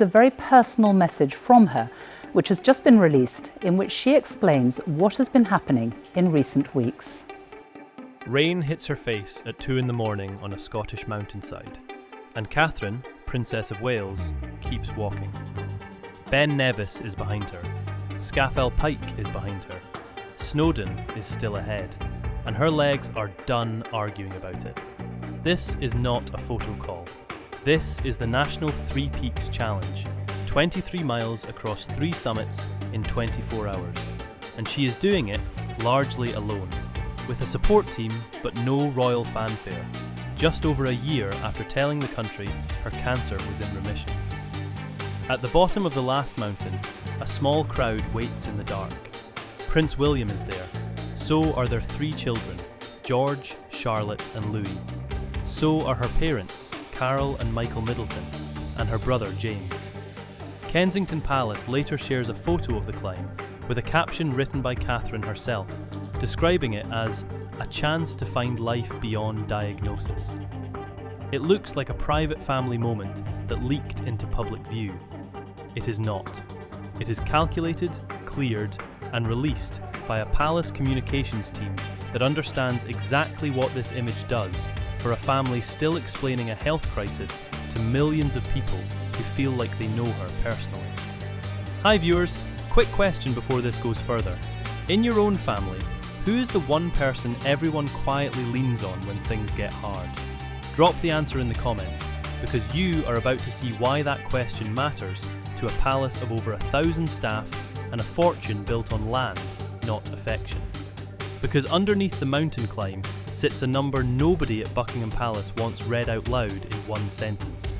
is a very personal message from her, which has just been released, in which she explains what has been happening in recent weeks. Rain hits her face at 2 a.m. on a Scottish mountainside, and Catherine, Princess of Wales, keeps walking. Ben Nevis is behind her, Scafell Pike is behind her, Snowdon is still ahead, and her legs are done arguing about it. This is not a photo call. This is the National Three Peaks Challenge, 23 miles across 3 summits in 24 hours, and she is doing it largely alone, with a support team but no royal fanfare, just over a year after telling the country her cancer was in remission. At the bottom of the last mountain, a small crowd waits in the dark. Prince William is there. So are their 3 children, George, Charlotte and Louis. So are her parents, Carol and Michael Middleton, and her brother James. Kensington Palace later shares a photo of the climb with a caption written by Catherine herself, describing it as a chance to find life beyond diagnosis. It looks like a private family moment that leaked into public view. It is not. It is calculated, cleared, and released by a palace communications team that understands exactly what this image does for a family still explaining a health crisis to millions of people who feel like they know her personally. Hi viewers, quick question before this goes further. In your own family, who is the one person everyone quietly leans on when things get hard? Drop the answer in the comments, because you are about to see why that question matters to a palace of over 1,000 staff and a fortune built on land, not affection. Because underneath the mountain climb sits a number nobody at Buckingham Palace wants read out loud in one sentence.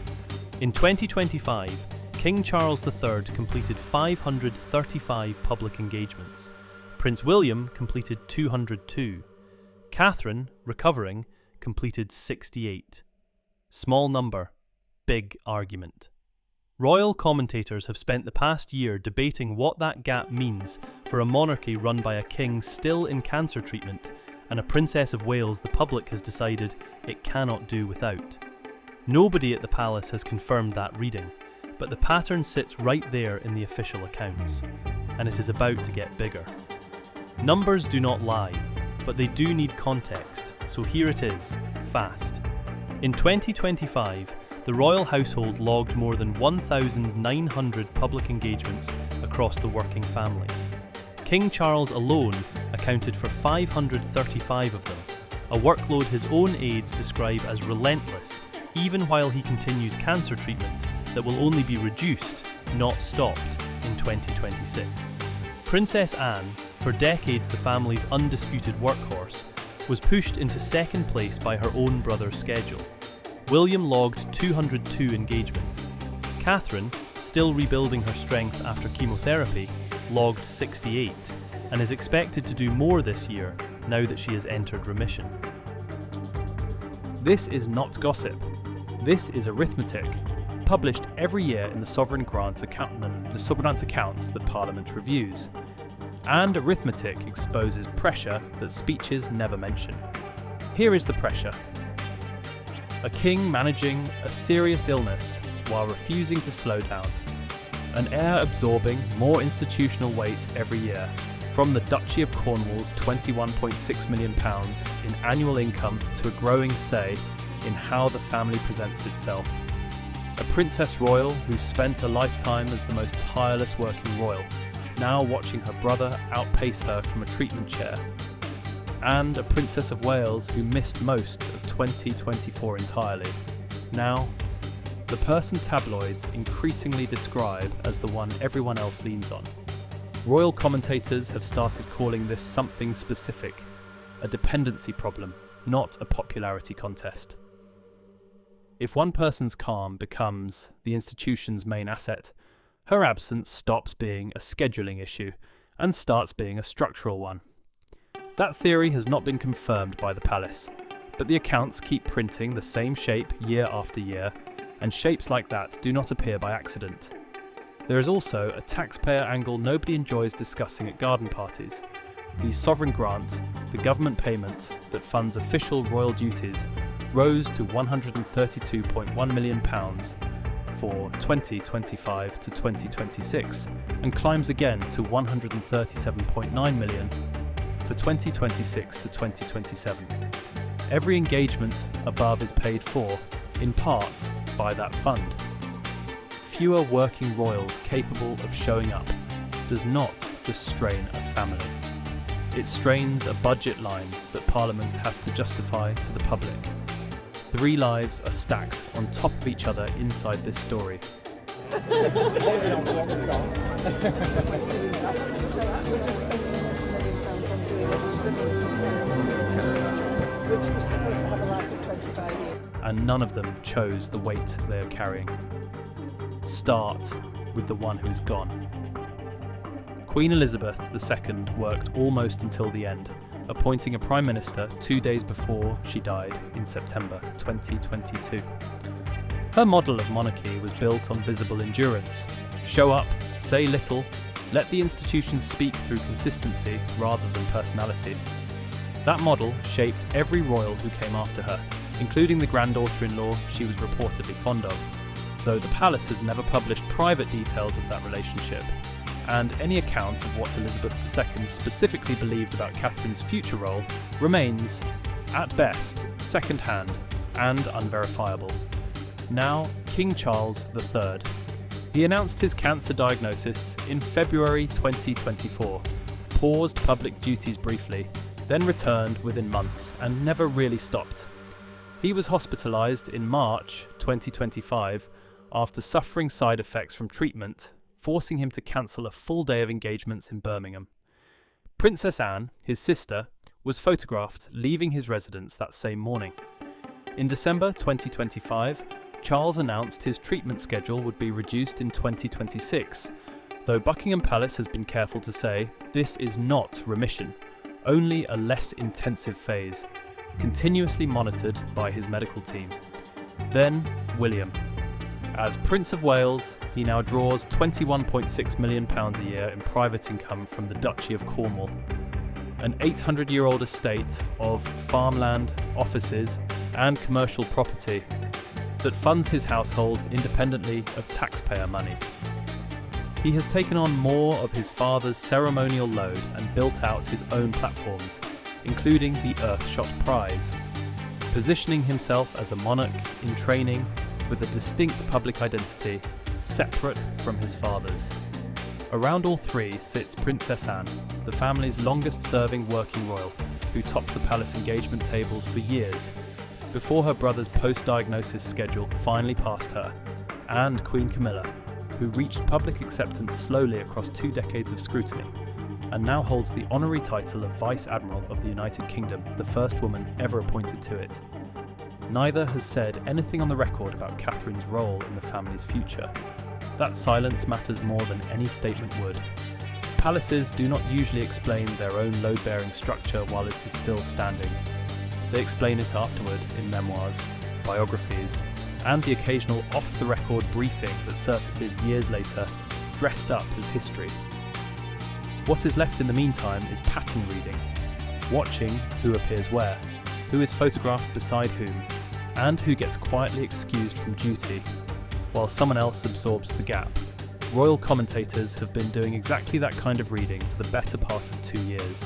In 2025, King Charles III completed 535 public engagements. Prince William completed 202. Catherine, recovering, completed 68. Small number, big argument. Royal commentators have spent the past year debating what that gap means for a monarchy run by a king still in cancer treatment and a Princess of Wales the public has decided it cannot do without. Nobody at the palace has confirmed that reading, but the pattern sits right there in the official accounts, and it is about to get bigger. Numbers do not lie, but they do need context, so here it is, fast. In 2025, the royal household logged more than 1,900 public engagements across the working family. King Charles alone accounted for 535 of them, a workload his own aides describe as relentless, even while he continues cancer treatment that will only be reduced, not stopped, in 2026. Princess Anne, for decades the family's undisputed workhorse, was pushed into second place by her own brother's schedule. William logged 202 engagements. Catherine, still rebuilding her strength after chemotherapy, logged 68, and is expected to do more this year now that she has entered remission. This is not gossip. This is arithmetic, published every year in the Sovereign Grants accounts that Parliament reviews. And arithmetic exposes pressure that speeches never mention. Here is the pressure. A king managing a serious illness while refusing to slow down. An heir absorbing more institutional weight every year, from the Duchy of Cornwall's £21.6 million in annual income to a growing say in how the family presents itself. A Princess Royal who spent a lifetime as the most tireless working royal, now watching her brother outpace her from a treatment chair. And a Princess of Wales who missed most of 2024 entirely. Now, the person tabloids increasingly describe as the one everyone else leans on. Royal commentators have started calling this something specific, a dependency problem, not a popularity contest. If one person's calm becomes the institution's main asset, her absence stops being a scheduling issue and starts being a structural one. That theory has not been confirmed by the palace, but the accounts keep printing the same shape year after year, and shapes like that do not appear by accident. There is also a taxpayer angle nobody enjoys discussing at garden parties. The sovereign grant, the government payment that funds official royal duties, rose to £132.1 million for 2025 to 2026 and climbs again to 137.9 million for 2026 to 2027. Every engagement above is paid for, in part, by that fund. Fewer working royals capable of showing up does not just strain a family. It strains a budget line that Parliament has to justify to the public. 3 lives are stacked on top of each other inside this story. And none of them chose the weight they are carrying. Start with the one who is gone. Queen Elizabeth II worked almost until the end, appointing a Prime Minister 2 days before she died in September 2022. Her model of monarchy was built on visible endurance. Show up, say little, let the institutions speak through consistency rather than personality. That model shaped every royal who came after her, including the granddaughter-in-law she was reportedly fond of, though the palace has never published private details of that relationship, and any account of what Elizabeth II specifically believed about Catherine's future role remains, at best, second-hand and unverifiable. Now, King Charles III. He announced his cancer diagnosis in February 2024, paused public duties briefly, then returned within months and never really stopped. He was hospitalised in March 2025 after suffering side effects from treatment, forcing him to cancel a full day of engagements in Birmingham. Princess Anne, his sister, was photographed leaving his residence that same morning. In December 2025, Charles announced his treatment schedule would be reduced in 2026, though Buckingham Palace has been careful to say this is not remission, only a less intensive phase, continuously monitored by his medical team. Then William. As Prince of Wales, he now draws £21.6 million a year in private income from the Duchy of Cornwall, an 800-year-old estate of farmland, offices, and commercial property that funds his household independently of taxpayer money. He has taken on more of his father's ceremonial load and built out his own platforms, including the Earthshot Prize, positioning himself as a monarch in training with a distinct public identity separate from his father's. Around all 3 sits Princess Anne, the family's longest-serving working royal, who topped the palace engagement tables for years, before her brother's post-diagnosis schedule finally passed her, and Queen Camilla, who reached public acceptance slowly across 2 decades of scrutiny, and now holds the honorary title of Vice Admiral of the United Kingdom, the first woman ever appointed to it. Neither has said anything on the record about Catherine's role in the family's future. That silence matters more than any statement would. Palaces do not usually explain their own load-bearing structure while it is still standing. They explain it afterward in memoirs, biographies, and the occasional off-the-record briefing that surfaces years later, dressed up as history. What is left in the meantime is pattern reading, watching who appears where, who is photographed beside whom, and who gets quietly excused from duty, while someone else absorbs the gap. Royal commentators have been doing exactly that kind of reading for the better part of 2 years,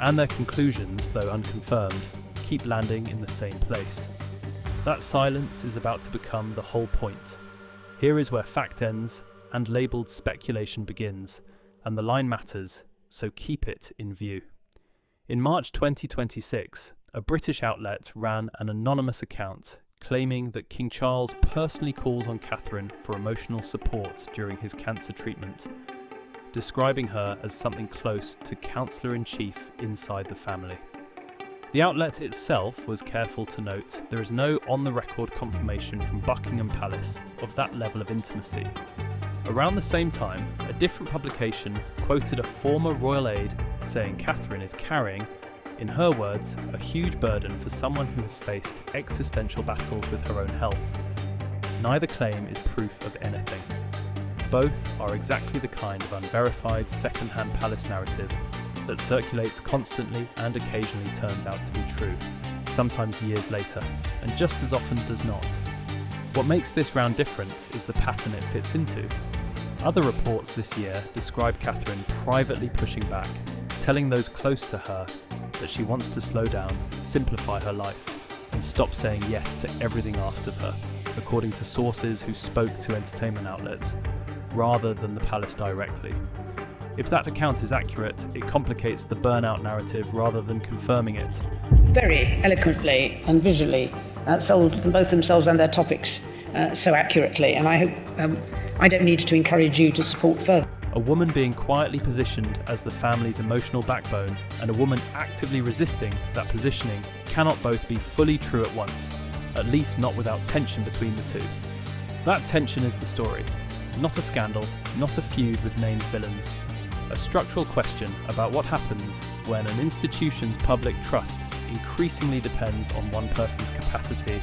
and their conclusions, though unconfirmed, keep landing in the same place. That silence is about to become the whole point. Here is where fact ends and labelled speculation begins, and the line matters, so keep it in view. In March 2026, a British outlet ran an anonymous account claiming that King Charles personally calls on Catherine for emotional support during his cancer treatment, describing her as something close to Counsellor-in-Chief inside the family. The outlet itself was careful to note there is no on-the-record confirmation from Buckingham Palace of that level of intimacy. Around the same time, a different publication quoted a former royal aide saying Catherine is carrying, in her words, a huge burden for someone who has faced existential battles with her own health. Neither claim is proof of anything. Both are exactly the kind of unverified second-hand palace narrative that circulates constantly and occasionally turns out to be true, sometimes years later, and just as often does not. What makes this round different is the pattern it fits into. Other reports this year describe Catherine privately pushing back, telling those close to her that she wants to slow down, simplify her life, and stop saying yes to everything asked of her, according to sources who spoke to entertainment outlets, rather than the palace directly. If that account is accurate, it complicates the burnout narrative rather than confirming it. Very eloquently and visually sold both themselves and their topics so accurately, and I hope I don't need to encourage you to support further. A woman being quietly positioned as the family's emotional backbone and a woman actively resisting that positioning cannot both be fully true at once, at least not without tension between the two. That tension is the story, not a scandal, not a feud with named villains. A structural question about what happens when an institution's public trust increasingly depends on one person's capacity,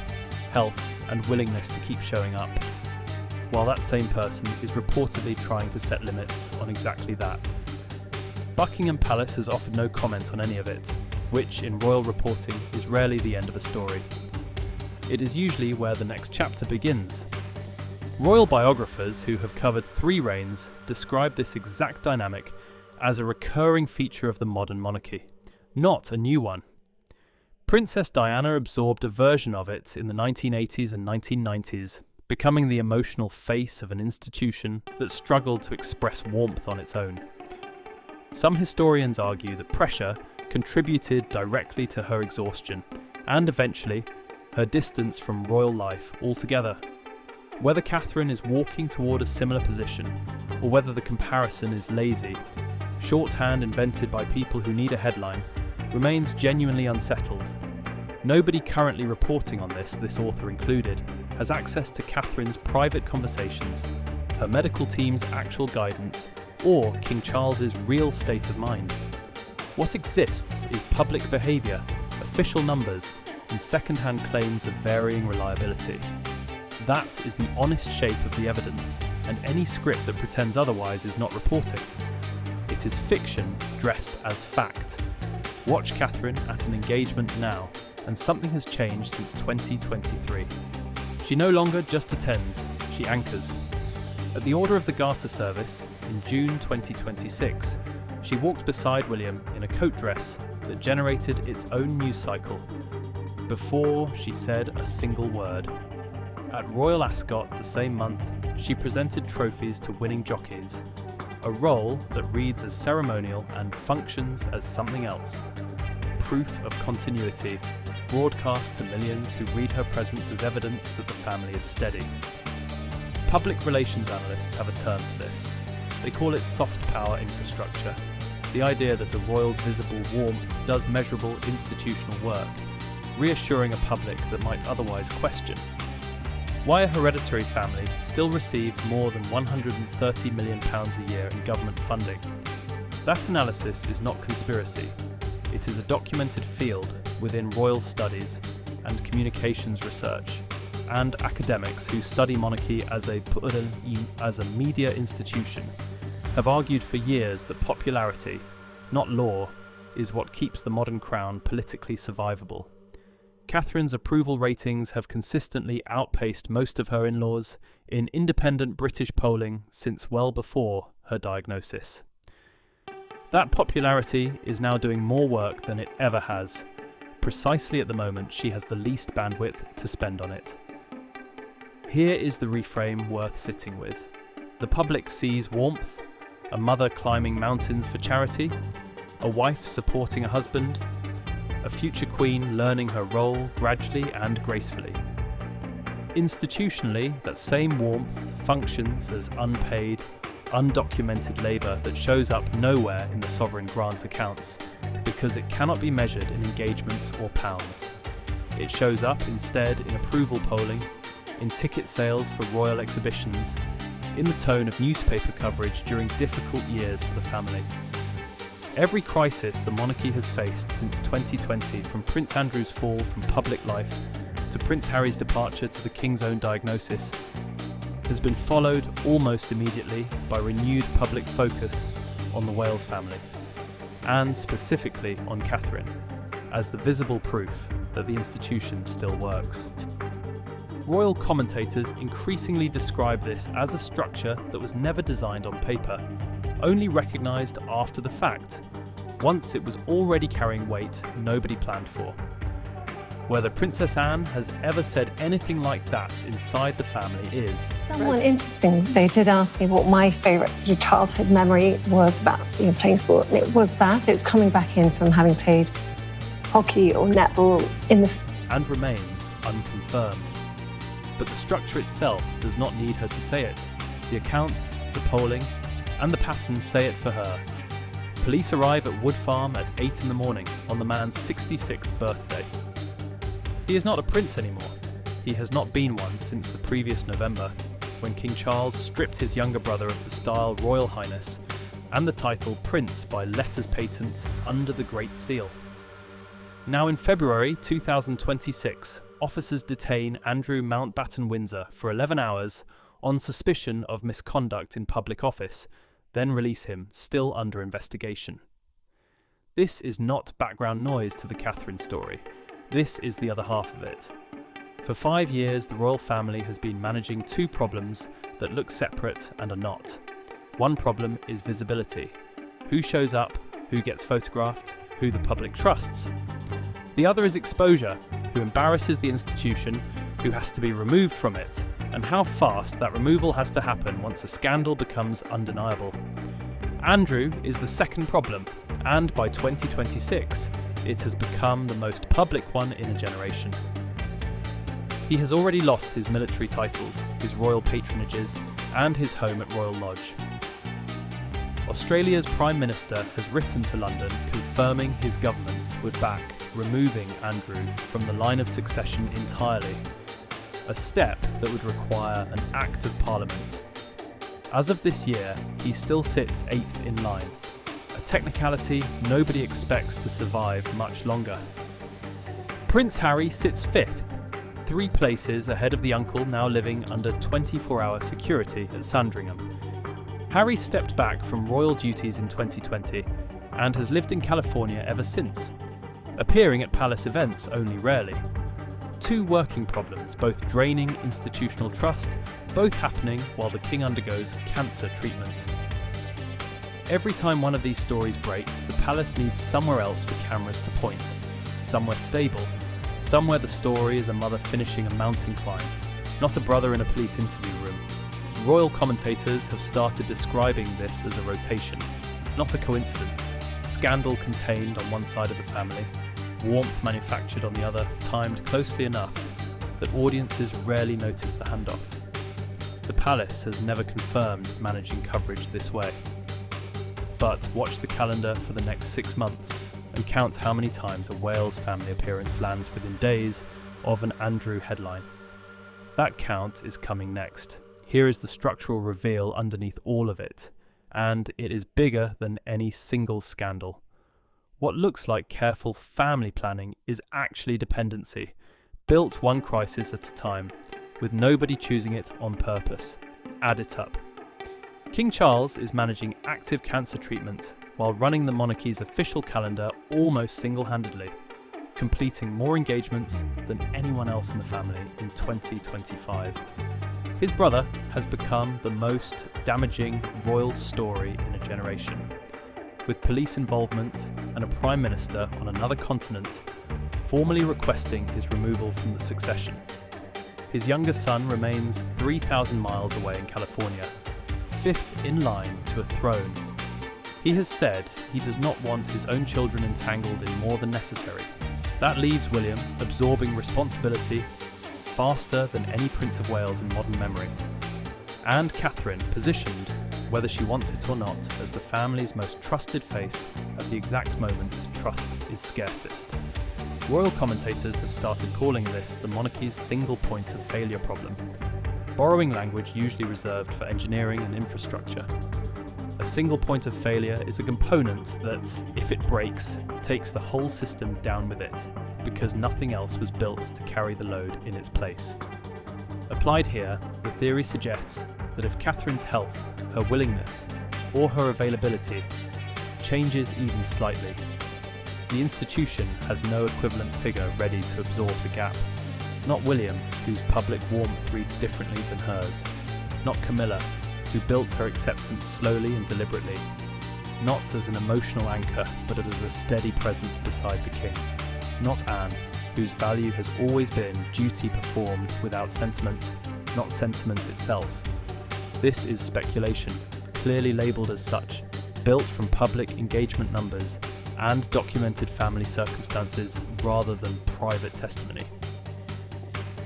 health, and willingness to keep showing up, while that same person is reportedly trying to set limits on exactly that. Buckingham Palace has offered no comment on any of it, which in royal reporting is rarely the end of a story. It is usually where the next chapter begins. Royal biographers who have covered 3 reigns describe this exact dynamic as a recurring feature of the modern monarchy, not a new one. Princess Diana absorbed a version of it in the 1980s and 1990s, becoming the emotional face of an institution that struggled to express warmth on its own. Some historians argue that pressure contributed directly to her exhaustion, and eventually, her distance from royal life altogether. Whether Catherine is walking toward a similar position, or whether the comparison is lazy, shorthand invented by people who need a headline, remains genuinely unsettled. Nobody currently reporting on this author included, has access to Catherine's private conversations, her medical team's actual guidance, or King Charles's real state of mind. What exists is public behaviour, official numbers, and second-hand claims of varying reliability. That is the honest shape of the evidence, and any script that pretends otherwise is not reporting. It is fiction dressed as fact. Watch Catherine at an engagement now, and something has changed since 2023. She no longer just attends, she anchors. At the Order of the Garter service, in June 2026, she walked beside William in a coat dress that generated its own news cycle, before she said a single word. At Royal Ascot the same month, she presented trophies to winning jockeys, a role that reads as ceremonial and functions as something else. Proof of continuity, broadcast to millions who read her presence as evidence that the family is steady. Public relations analysts have a term for this. They call it soft power infrastructure, the idea that a royal's visible warmth does measurable institutional work, reassuring a public that might otherwise question. Why a hereditary family still receives more than £130 million a year in government funding. That analysis is not conspiracy. It is a documented field within royal studies and communications research, and academics who study monarchy as a media institution have argued for years that popularity, not law, is what keeps the modern crown politically survivable. Catherine's approval ratings have consistently outpaced most of her in-laws in independent British polling since well before her diagnosis. That popularity is now doing more work than it ever has. Precisely at the moment she has the least bandwidth to spend on it. Here is the reframe worth sitting with. The public sees warmth, a mother climbing mountains for charity, a wife supporting a husband, a future queen learning her role gradually and gracefully. Institutionally, that same warmth functions as unpaid, undocumented labour that shows up nowhere in the sovereign grant accounts because it cannot be measured in engagements or pounds. It shows up instead in approval polling, in ticket sales for royal exhibitions, in the tone of newspaper coverage during difficult years for the family. Every crisis the monarchy has faced since 2020, from Prince Andrew's fall from public life to Prince Harry's departure to the King's own diagnosis, has been followed almost immediately by renewed public focus on the Wales family, and specifically on Catherine, as the visible proof that the institution still works. Royal commentators increasingly describe this as a structure that was never designed on paper, only recognised after the fact, once it was already carrying weight nobody planned for. Whether Princess Anne has ever said anything like that inside the family is... Someone interesting, they did ask me what my favourite sort of childhood memory was about playing sport, and it was that. It was coming back in from having played hockey or netball in the... And remains unconfirmed. But the structure itself does not need her to say it. The accounts, the polling, and the patterns say it for her. Police arrive at Wood Farm at 8 in the morning on the man's 66th birthday. He is not a prince anymore. He has not been one since the previous November, when King Charles stripped his younger brother of the style Royal Highness and the title Prince by letters patent under the Great Seal. Now in February 2026, officers detain Andrew Mountbatten Windsor for 11 hours on suspicion of misconduct in public office, then release him, still under investigation. This is not background noise to the Catherine story. This is the other half of it. For 5 years, the royal family has been managing two problems that look separate and are not. One problem is visibility. Who shows up, who gets photographed, who the public trusts. The other is exposure, who embarrasses the institution, who has to be removed from it, and how fast that removal has to happen once a scandal becomes undeniable. Andrew is the second problem, and by 2026, it has become the most public one in a generation. He has already lost his military titles, his royal patronages, and his home at Royal Lodge. Australia's Prime Minister has written to London confirming his government would back removing Andrew from the line of succession entirely, a step that would require an Act of Parliament. As of this year, he still sits 8th in line, a technicality nobody expects to survive much longer. Prince Harry sits 5th, 3 places ahead of the uncle now living under 24-hour security at Sandringham. Harry stepped back from royal duties in 2020 and has lived in California ever since, appearing at palace events only rarely. 2 working problems, both draining institutional trust, both happening while the king undergoes cancer treatment. Every time one of these stories breaks, the palace needs somewhere else for cameras to point, somewhere stable, somewhere the story is a mother finishing a mountain climb, not a brother in a police interview room. Royal commentators have started describing this as a rotation, not a coincidence. Scandal contained on one side of the family, warmth manufactured on the other, timed closely enough that audiences rarely notice the handoff. The palace has never confirmed managing coverage this way. But watch the calendar for the next 6 months and count how many times a Wales family appearance lands within days of an Andrew headline. That count is coming next. Here is the structural reveal underneath all of it, and it is bigger than any single scandal. What looks like careful family planning is actually dependency, built one crisis at a time, with nobody choosing it on purpose. Add it up. King Charles is managing active cancer treatment while running the monarchy's official calendar almost single-handedly, completing more engagements than anyone else in the family in 2025. His brother has become the most damaging royal story in a generation, with police involvement and a prime minister on another continent formally requesting his removal from the succession. His younger son remains 3,000 miles away in California, 5th in line to a throne. He has said he does not want his own children entangled in more than necessary. That leaves William absorbing responsibility faster than any Prince of Wales in modern memory, and Catherine positioned, whether she wants it or not, as the family's most trusted face at the exact moment trust is scarcest. Royal commentators have started calling this the monarchy's single point of failure problem, borrowing language usually reserved for engineering and infrastructure. A single point of failure is a component that, if it breaks, takes the whole system down with it, because nothing else was built to carry the load in its place. Applied here, the theory suggests that if Catherine's health, her willingness, or her availability changes even slightly, the institution has no equivalent figure ready to absorb the gap. Not William, whose public warmth reads differently than hers. Not Camilla, who built her acceptance slowly and deliberately. Not as an emotional anchor, but as a steady presence beside the king. Not Anne, whose value has always been duty performed without sentiment, not sentiment itself. This is speculation, clearly labelled as such, built from public engagement numbers and documented family circumstances rather than private testimony.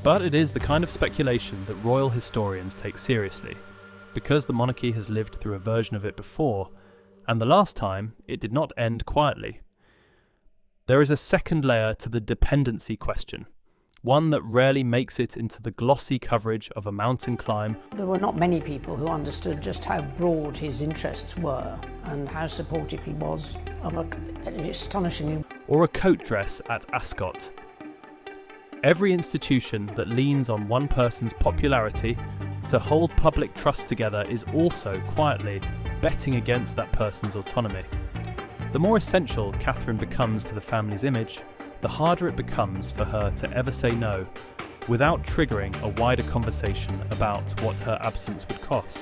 But it is the kind of speculation that royal historians take seriously, because the monarchy has lived through a version of it before, and the last time it did not end quietly. There is a second layer to the dependency question, one that rarely makes it into the glossy coverage of a mountain climb. There were not many people who understood just how broad his interests were and how supportive he was of an astonishingly... Or a coat dress at Ascot. Every institution that leans on one person's popularity to hold public trust together is also quietly betting against that person's autonomy. The more essential Catherine becomes to the family's image, the harder it becomes for her to ever say no, without triggering a wider conversation about what her absence would cost.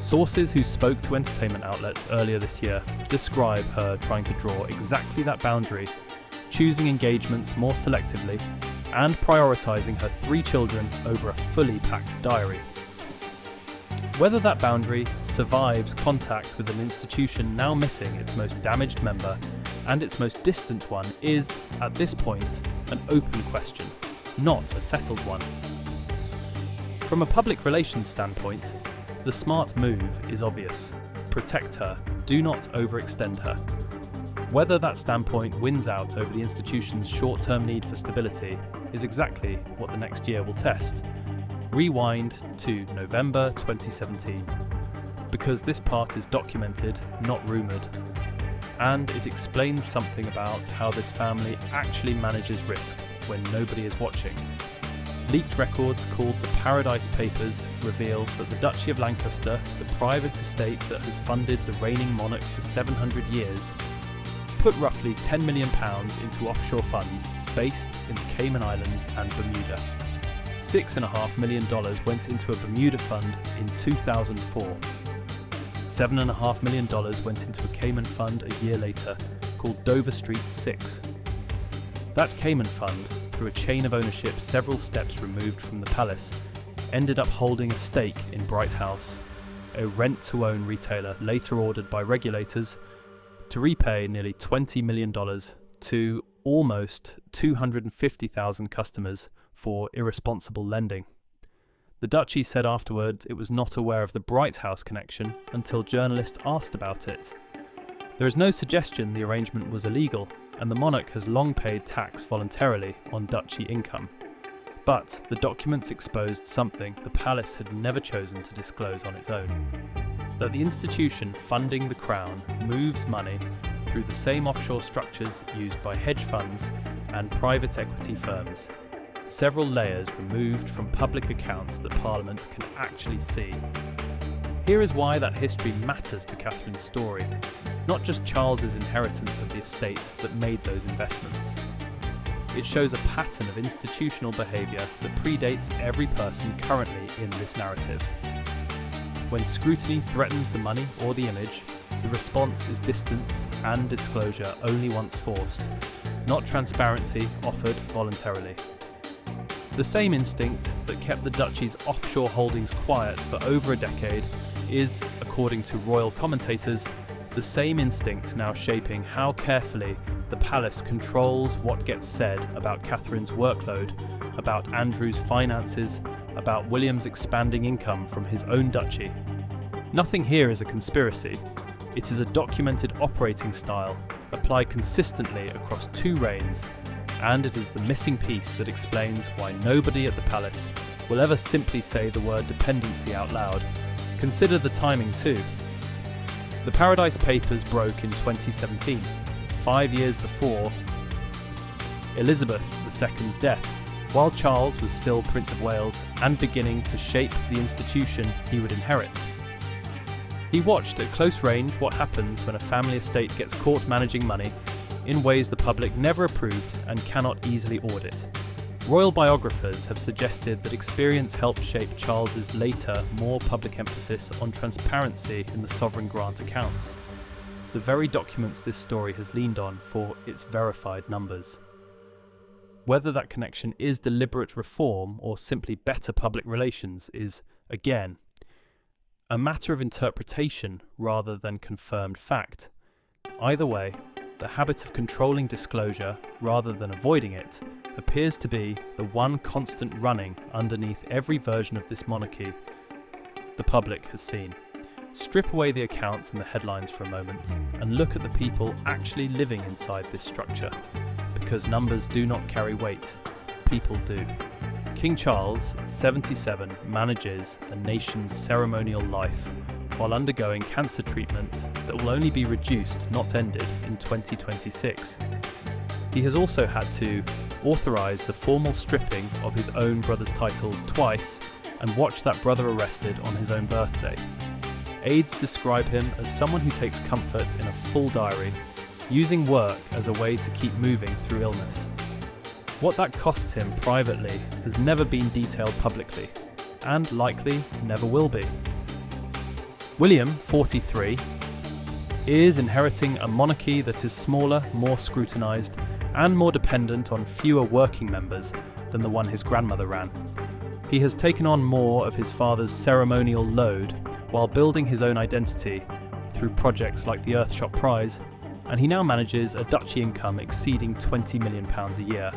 Sources who spoke to entertainment outlets earlier this year describe her trying to draw exactly that boundary, choosing engagements more selectively, and prioritising her 3 children over a fully packed diary. Whether that boundary survives contact with an institution now missing its most damaged member and its most distant one is, at this point, an open question, not a settled one. From a public relations standpoint, the smart move is obvious. Protect her, do not overextend her. Whether that standpoint wins out over the institution's short-term need for stability is exactly what the next year will test. Rewind to November 2017, because this part is documented, not rumoured, and it explains something about how this family actually manages risk when nobody is watching. Leaked records called the Paradise Papers reveal that the Duchy of Lancaster, the private estate that has funded the reigning monarch for 700 years, put roughly £10 million into offshore funds based in the Cayman Islands and Bermuda. $6.5 million went into a Bermuda fund in 2004. $7.5 million went into a Cayman fund a year later, called Dover Street 6. That Cayman fund, through a chain of ownership several steps removed from the palace, ended up holding a stake in Bright House, a rent-to-own retailer later ordered by regulators to repay nearly $20 million to almost 250,000 customers for irresponsible lending. The Duchy said afterwards it was not aware of the Bright House connection until journalists asked about it. There is no suggestion the arrangement was illegal, and the monarch has long paid tax voluntarily on Duchy income. But the documents exposed something the palace had never chosen to disclose on its own. That the institution funding the crown moves money through the same offshore structures used by hedge funds and private equity firms. Several layers removed from public accounts that Parliament can actually see. Here is why that history matters to Catherine's story, not just Charles's inheritance of the estate that made those investments. It shows a pattern of institutional behaviour that predates every person currently in this narrative. When scrutiny threatens the money or the image, the response is distance and disclosure only once forced, not transparency offered voluntarily. The same instinct that kept the Duchy's offshore holdings quiet for over a decade is, according to royal commentators, the same instinct now shaping how carefully the palace controls what gets said about Catherine's workload, about Andrew's finances, about William's expanding income from his own duchy. Nothing here is a conspiracy. It is a documented operating style applied consistently across 2 reigns, and it is the missing piece that explains why nobody at the palace will ever simply say the word dependency out loud. Consider the timing too. The Paradise Papers broke in 2017, 5 years before Elizabeth II's death, while Charles was still Prince of Wales and beginning to shape the institution he would inherit. He watched at close range what happens when a family estate gets caught managing money in ways the public never approved and cannot easily audit. Royal biographers have suggested that experience helped shape Charles's later, more public emphasis on transparency in the sovereign grant accounts, the very documents this story has leaned on for its verified numbers. Whether that connection is deliberate reform or simply better public relations is, again, a matter of interpretation rather than confirmed fact. Either way, the habit of controlling disclosure rather than avoiding it appears to be the one constant running underneath every version of this monarchy the public has seen. Strip away the accounts and the headlines for a moment and look at the people actually living inside this structure, because numbers do not carry weight, people do. King Charles, 77, manages a nation's ceremonial life while undergoing cancer treatment that will only be reduced, not ended, in 2026. He has also had to authorise the formal stripping of his own brother's titles twice and watch that brother arrested on his own birthday. Aides describe him as someone who takes comfort in a full diary, using work as a way to keep moving through illness. What that costs him privately has never been detailed publicly, and likely never will be. William, 43, is inheriting a monarchy that is smaller, more scrutinised, and more dependent on fewer working members than the one his grandmother ran. He has taken on more of his father's ceremonial load while building his own identity through projects like the Earthshot Prize, and he now manages a duchy income exceeding £20 million a year,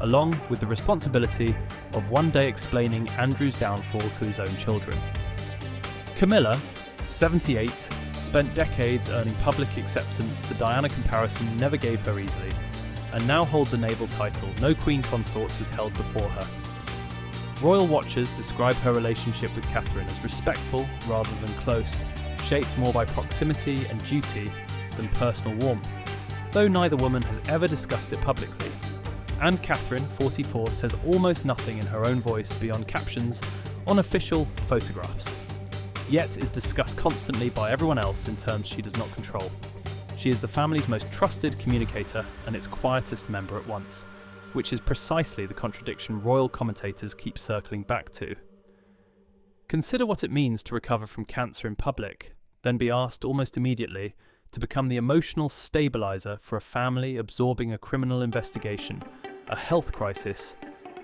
along with the responsibility of one day explaining Andrew's downfall to his own children. Camilla, 78, spent decades earning public acceptance the Diana comparison never gave her easily, and now holds a naval title no queen consort has held before her. Royal watchers describe her relationship with Catherine as respectful rather than close, shaped more by proximity and duty than personal warmth, though neither woman has ever discussed it publicly. And Catherine, 44, says almost nothing in her own voice beyond captions on official photographs, yet is discussed constantly by everyone else in terms she does not control. She is the family's most trusted communicator and its quietest member at once, which is precisely the contradiction royal commentators keep circling back to. Consider what it means to recover from cancer in public, then be asked almost immediately to become the emotional stabiliser for a family absorbing a criminal investigation, a health crisis,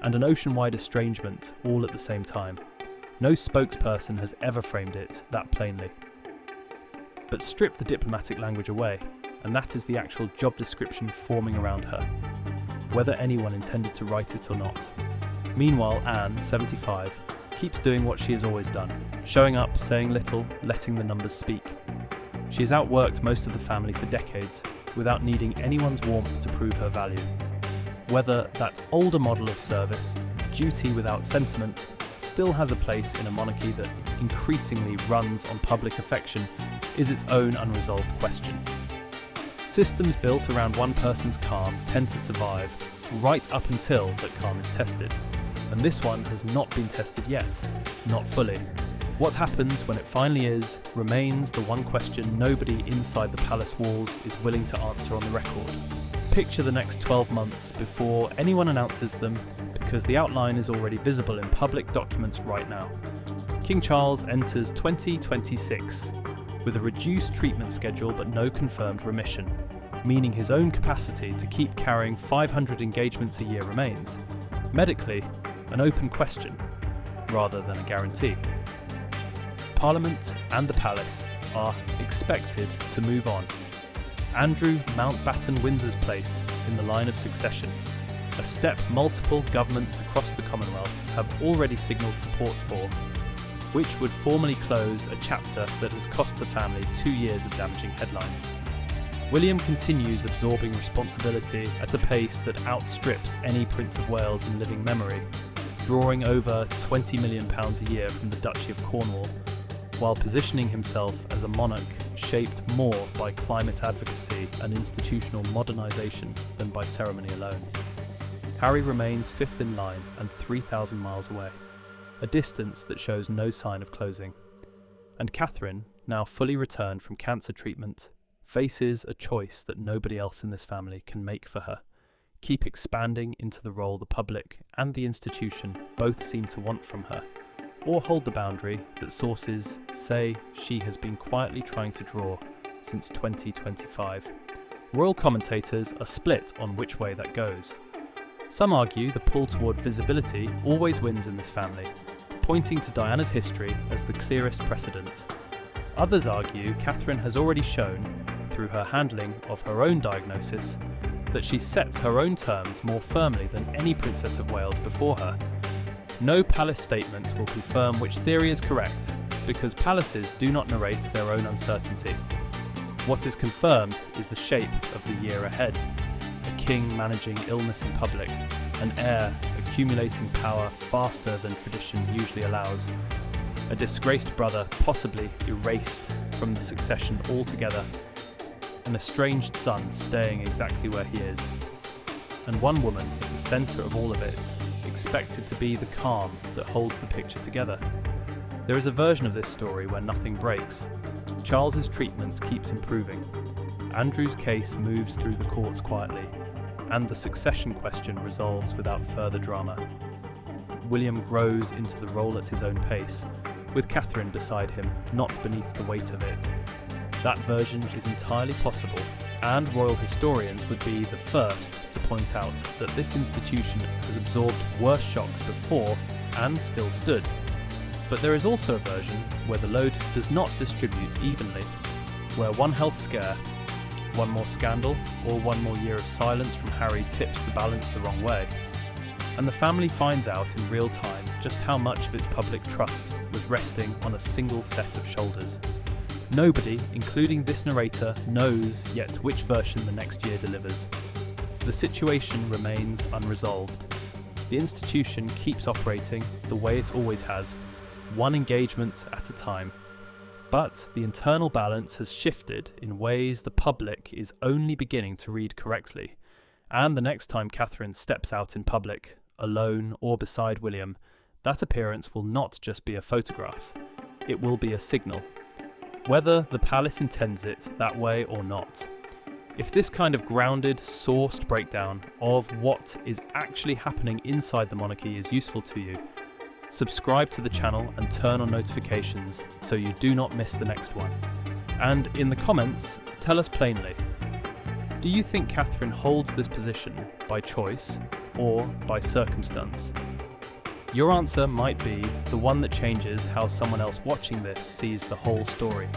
and an ocean-wide estrangement all at the same time. No spokesperson has ever framed it that plainly. But strip the diplomatic language away, and that is the actual job description forming around her, whether anyone intended to write it or not. Meanwhile, Anne, 75, keeps doing what she has always done, showing up, saying little, letting the numbers speak. She has outworked most of the family for decades, without needing anyone's warmth to prove her value. Whether that older model of service, duty without sentiment, still has a place in a monarchy that increasingly runs on public affection is its own unresolved question. Systems built around one person's calm tend to survive right up until that calm is tested, and this one has not been tested yet, not fully. What happens when it finally is remains the one question nobody inside the palace walls is willing to answer on the record. Picture the next 12 months before anyone announces them, because the outline is already visible in public documents right now. King Charles enters 2026 with a reduced treatment schedule but no confirmed remission, meaning his own capacity to keep carrying 500 engagements a year remains, medically, an open question rather than a guarantee. Parliament and the palace are expected to move on. Andrew Mountbatten Windsor's place in the line of succession, a step multiple governments across the Commonwealth have already signalled support for, which would formally close a chapter that has cost the family 2 years of damaging headlines. William continues absorbing responsibility at a pace that outstrips any Prince of Wales in living memory, drawing over £20 million a year from the Duchy of Cornwall, while positioning himself as a monarch shaped more by climate advocacy and institutional modernisation than by ceremony alone. Harry remains fifth in line and 3,000 miles away, a distance that shows no sign of closing. And Catherine, now fully returned from cancer treatment, faces a choice that nobody else in this family can make for her: keep expanding into the role the public and the institution both seem to want from her, or hold the boundary that sources say she has been quietly trying to draw since 2025. Royal commentators are split on which way that goes. Some argue the pull toward visibility always wins in this family, pointing to Diana's history as the clearest precedent. Others argue Catherine has already shown, through her handling of her own diagnosis, that she sets her own terms more firmly than any Princess of Wales before her. No palace statement will confirm which theory is correct, because palaces do not narrate their own uncertainty. What is confirmed is the shape of the year ahead: a king managing illness in public, an heir accumulating power faster than tradition usually allows, a disgraced brother possibly erased from the succession altogether, an estranged son staying exactly where he is, and one woman at the centre of all of it, expected to be the calm that holds the picture together. There is a version of this story where nothing breaks. Charles's treatment keeps improving. Andrew's case moves through the courts quietly, and the succession question resolves without further drama. William grows into the role at his own pace, with Catherine beside him, not beneath the weight of it. That version is entirely possible, and royal historians would be the first to point out that this institution has absorbed worse shocks before and still stood. But there is also a version where the load does not distribute evenly, where one health scare, one more scandal, or one more year of silence from Harry tips the balance the wrong way, and the family finds out in real time just how much of its public trust was resting on a single set of shoulders. Nobody, including this narrator, knows yet which version the next year delivers. The situation remains unresolved. The institution keeps operating the way it always has, one engagement at a time. But the internal balance has shifted in ways the public is only beginning to read correctly, and the next time Catherine steps out in public, alone or beside William, that appearance will not just be a photograph, it will be a signal, whether the palace intends it that way or not. If this kind of grounded, sourced breakdown of what is actually happening inside the monarchy is useful to you, subscribe to the channel and turn on notifications so you do not miss the next one. And in the comments, tell us plainly, do you think Catherine holds this position by choice or by circumstance? Your answer might be the one that changes how someone else watching this sees the whole story.